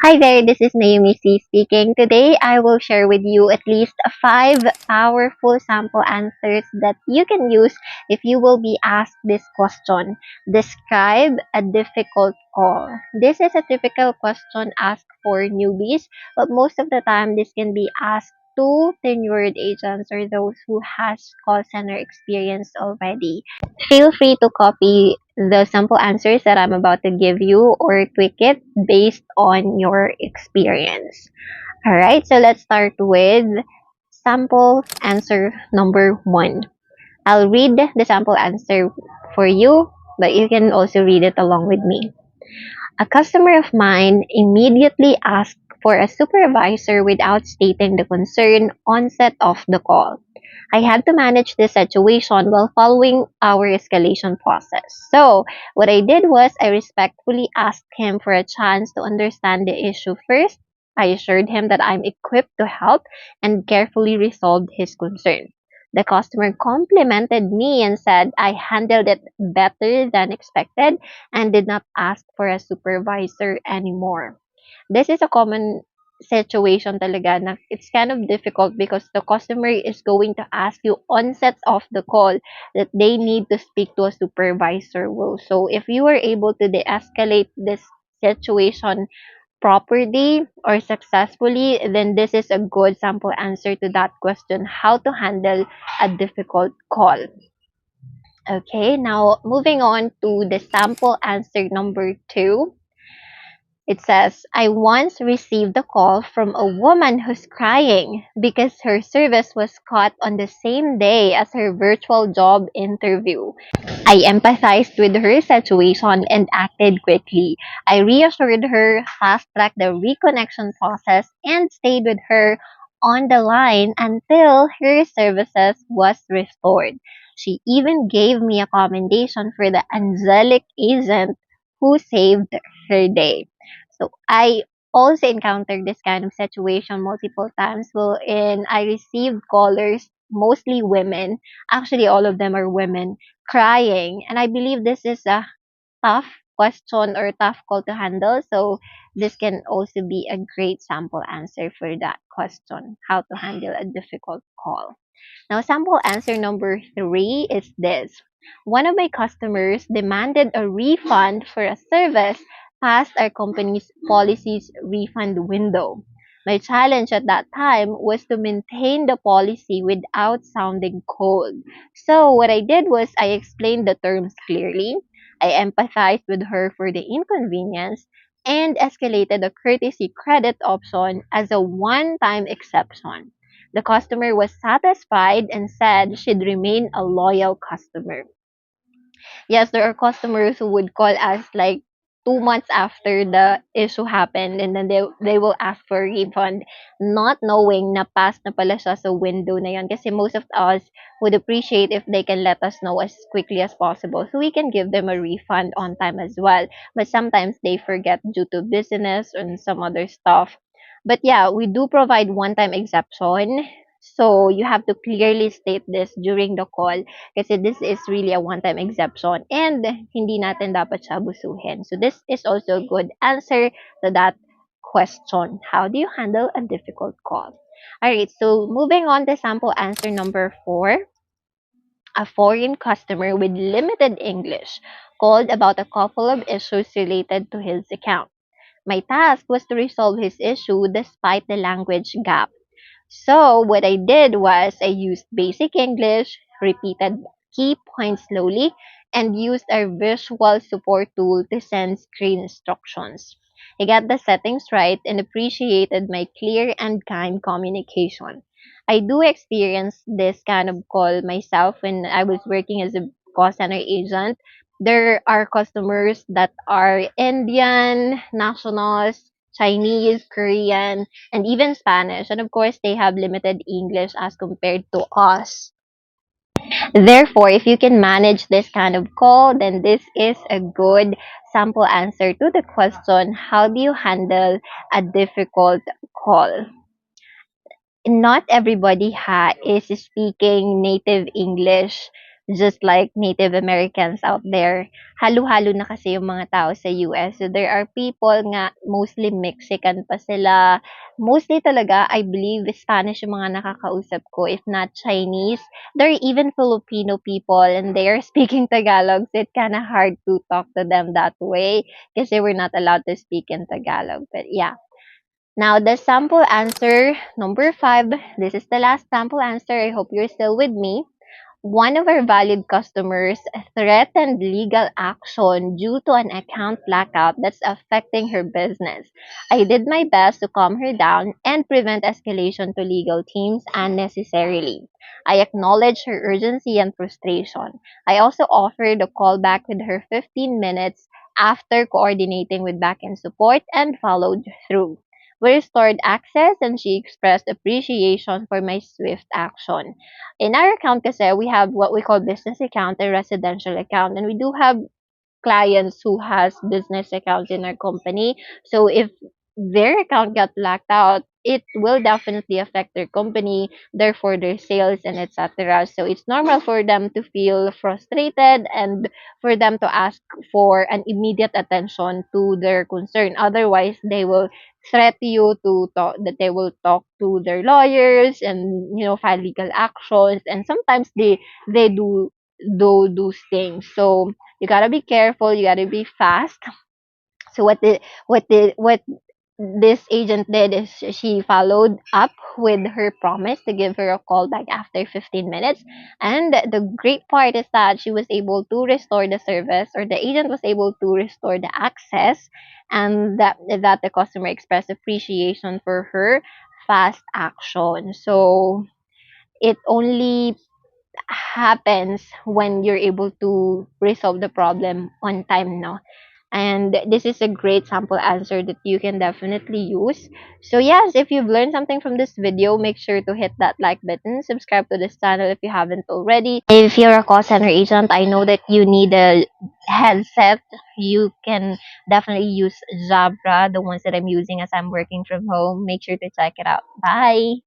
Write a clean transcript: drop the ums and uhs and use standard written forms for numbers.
Hi there, this is Naomi C speaking. Today, I will share with you at least five powerful sample answers that you can use if you will be asked this question. Describe a difficult call. This is a typical question asked for newbies, but most of the time, this can be asked to tenured agents or those who has call center experience already. Feel free to copy the sample answers that I'm about to give you or tweak it based on your experience. Alright, so let's start with sample answer number one. I'll read the sample answer for you, but you can also read it along with me. A customer of mine immediately asked for a supervisor without stating the concern onset of the call. I had to manage this situation while following our escalation process. So, what I did was I respectfully asked him for a chance to understand the issue first. I assured him that I'm equipped to help and carefully resolved his concern. The customer complimented me and said I handled it better than expected and did not ask for a supervisor anymore. This is a common situation talaga na it's kind of difficult because the customer is going to ask you onsets of the call that they need to speak to a supervisor will. So if you are able to de-escalate this situation properly or successfully, then this is a good sample answer to that question, how to handle a difficult call. Okay, now moving on to the sample answer number two. It says, I once received a call from a woman who's crying because her service was cut on the same day as her virtual job interview. I empathized with her situation and acted quickly. I reassured her, fast tracked the reconnection process, and stayed with her on the line until her services was restored. She even gave me a commendation for the angelic agent who saved her day. So I also encountered this kind of situation multiple times wherein I received callers, mostly women. Actually, all of them are women crying. And I believe this is a tough question or tough call to handle. So this can also be a great sample answer for that question, how to handle a difficult call. Now, sample answer number three is this. One of my customers demanded a refund for a service past our company's policy's refund window. My challenge at that time was to maintain the policy without sounding cold. So, what I did was I explained the terms clearly. I empathized with her for the inconvenience and escalated the courtesy credit option as a one time exception. The customer was satisfied and said she'd remain a loyal customer. Yes, there are customers who would call us like 2 months after the issue happened and then they will ask for a refund not knowing na past na pala siya sa window na yun kasi most of us would appreciate if they can let us know as quickly as possible so we can give them a refund on time as well, but sometimes they forget due to business and some other stuff. But yeah, we do provide one-time exception, so you have to clearly state this during the call kasi this is really a one-time exception and hindi natin dapat siya abusuhin. So this is also a good answer to that question. How do you handle a difficult call? Alright, so moving on to sample answer number four. A foreign customer with limited English called about a couple of issues related to his account. My task was to resolve his issue despite the language gap. So what I did was I used basic English, repeated key points slowly, and used our visual support tool to send screen instructions. I got the settings right and appreciated my clear and kind communication. I do experience this kind of call myself when I was working as a call center agent. There are customers that are Indian nationals, Chinese, Korean, and even Spanish. And of course, they have limited English as compared to us. Therefore, if you can manage this kind of call, then this is a good sample answer to the question, how do you handle a difficult call? Not everybody is speaking native English. just like Native Americans out there. Halo-halo na kasi yung mga tao sa US. So there are people nga, mostly Mexican pa sila. Mostly talaga, I believe, Spanish yung mga nakakausap ko, if not Chinese. There are even Filipino people and they are speaking Tagalog, so it's kind of hard to talk to them that way kasi we're not allowed to speak in Tagalog. But yeah. Now, the sample answer number 5. This is the last sample answer. I hope you're still with me. One of our valued customers threatened legal action due to an account blackout that's affecting her business. I did my best to calm her down and prevent escalation to legal teams unnecessarily. I acknowledged her urgency and frustration. I also offered a call back with her 15 minutes after coordinating with backend support and followed through. We restored access and she expressed appreciation for my swift action. In our account kasi, we have what we call business account and residential account. And we do have clients who has business accounts in our company. So if their account got blacked out, it will definitely affect their company, therefore their sales and etc. So it's normal for them to feel frustrated and for them to ask for an immediate attention to their concern. Otherwise, they will threat you to talk that they will talk to their lawyers and file legal actions, and sometimes they do those things. So you gotta be careful. You gotta be fast. So what this agent did is she followed up with her promise to give her a call back after 15 minutes. And the great part is that she was able to restore the service, or the agent was able to restore the access, and that the customer expressed appreciation for her fast action. So it only happens when you're able to resolve the problem on time, no? And this is a great sample answer that you can definitely use. So yes, if you've learned something from this video, make sure to hit that like button, subscribe to this channel if you haven't already. If you're a call center agent, I know that you need a headset. You can definitely use Jabra, the ones that I'm using as I'm working from home. Make sure to check it out. Bye.